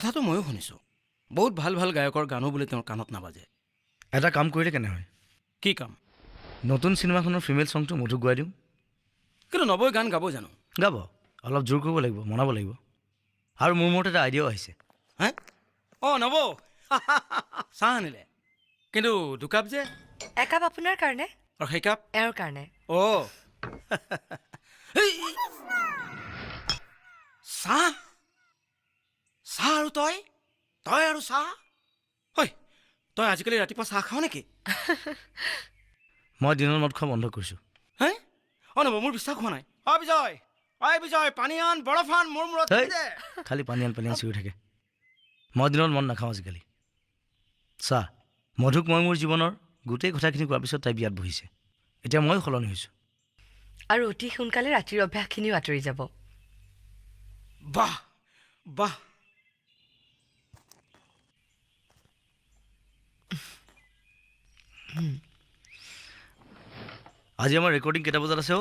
কথাটো ময়ো শুনিছোঁ বহুত ভাল ভাল গায়কৰ গানো বোলে তেওঁৰ কাণত নাবাজে। এটা কাম কৰিলে কেনে হয়? কি কাম? নতুন চিনেমাখনৰ ফিমেল ছংটো মধুক গোৱাই দিওঁ। কিন্তু নবৈ গান গাব জানো? গাব, অলপ জোৰ কৰিব লাগিব, মনাব লাগিব। আৰু মোৰ মতে এটা আইডিয়াও আহিছে। হে অঁ নব চাহ আনিলে কিন্তু দুকাপ যে একাপ আপোনাৰ কাৰণে আৰু সেই কাপ এওঁৰ কাৰণে। অঁ চাহ চাহ আৰু তই তই আৰু চাহ ঐ তই আজিকালি ৰাতিপুৱা চাহ খাৱ নেকি? মই দিনৰ মদ খোৱা বন্ধ কৰিছোঁ। হে অঁ নব মোৰ বিশ্বাস হোৱা নাই। অঁ বিজয় বিজয় পানী আন বৰফ আন মোৰ মূৰত হেই, দে। খালি পানীয়ান চিঞৰি থাকে। মই দিনত মদ নাখাওঁ আজিকালি। চা, মধুক মই মোৰ জীৱনৰ গোটেই কথাখিনি কোৱাৰ পিছত তাই বিয়াত বহিছে। এতিয়া ময়ো সলনি হৈছোঁ। আৰু অতি সোনকালে ৰাতিৰ অভ্যাসখিনিও আঁতৰি যাব। বাহ বাহ আজি আমাৰ ৰেকৰ্ডিং কেইটা বজাত আছে?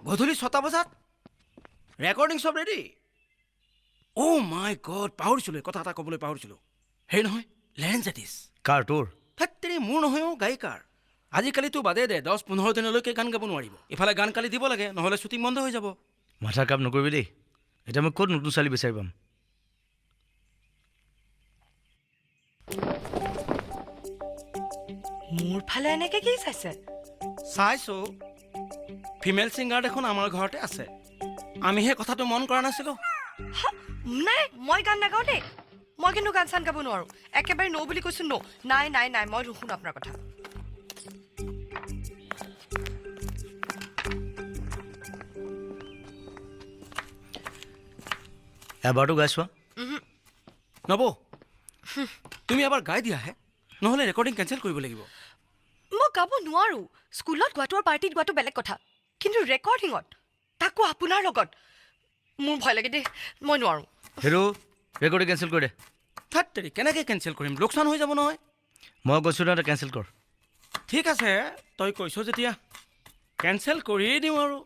গধূলি 6টা বজাত ৰেকৰ্ডিং চব ৰেডি? অ' মাই গড পাহৰিছিলোঁ কথা এটা ক'বলৈ পাহৰিছিলোঁ। সেই নহয় লেৰেঞ্জেটিছ কাৰ তোৰ? ফেক্টৰী মোৰ নহয় গায়িকাৰ। আজিকালিতো বাদে দে 10-15 দিনলৈকে গান গাব নোৱাৰিব। ইফালে গান কালি দিব লাগে নহ'লে শ্বুটিং বন্ধ হৈ যাব। মাথাৰ কাম নকৰিবি দেই। এতিয়া মই ক'ত নতুন ছোৱালী বিচাৰি পাম? মোৰ ফালে এনেকে কি চাইছে? চাইছোঁ ফিমেল ছিংগাৰ দেখোন আমাৰ ঘৰতে আছে। আমিহে কথাটো মন কৰা নাছিলোঁ। নাই মই গান নাগাওঁ দেই। মই কিন্তু গান চান গাব নোৱাৰোঁ। একেবাৰে ন' বুলি কৈছোঁ ন'। নাই নাই নাই মই নুশুনো আপোনাৰ কথা। এবাৰতো গাই চোৱা। নব তুমি এবাৰ গাই দিয়াহে নহ'লে ৰেকৰ্ডিং কেঞ্চেল কৰিব লাগিব। মই গাব নোৱাৰোঁ। স্কুলত গোৱাটো আৰু পাৰ্টিত গোৱাটো বেলেগ কথা, কিন্তু ৰেকৰ্ডিঙত তাকো আপোনাৰ লগত মোৰ ভয় লাগে দেই। মই নোৱাৰোঁ। হেৰো, ৰেকৰ্ডিং কেঞ্চেল কৰি দে। ফেক্টৰী কেনেকৈ কেঞ্চেল কৰিম? লোকচান হৈ যাব নহয়। মই কৈছোঁ নহয়, কেঞ্চেল কৰ। ঠিক আছে তই কৈছ যেতিয়া কেঞ্চেল কৰিয়েই দিওঁ আৰু।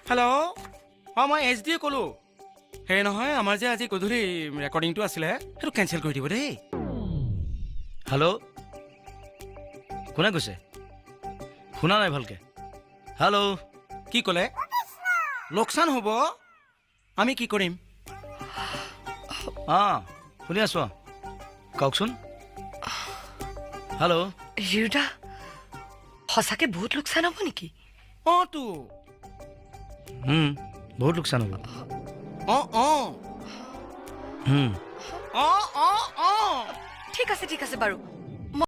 হেল্ল' অঁ মই এইচ ডিয়ে ক'লোঁ। সেই নহয় আমাৰ যে আজি গধূলি ৰেকৰ্ডিংটো আছিলে সেইটো কেঞ্চেল কৰি দিব দেই। হেল্ল', কোনে কৈছে? শুনা নাই ভালকৈ। হেল্ল', কি ক'লে? লোকচান হ'ব, আমি কি কৰিম? অঁ শুনি আছোঁ। কওকচোন। হেল্ল', ৰিউদা সঁচাকৈ বহুত লোকচান হ'ব নেকি? অঁ তো বহুত লোকচান হ'ব। অঁ অঁ অঁ অঁ অঁ ঠিক আছে বাৰু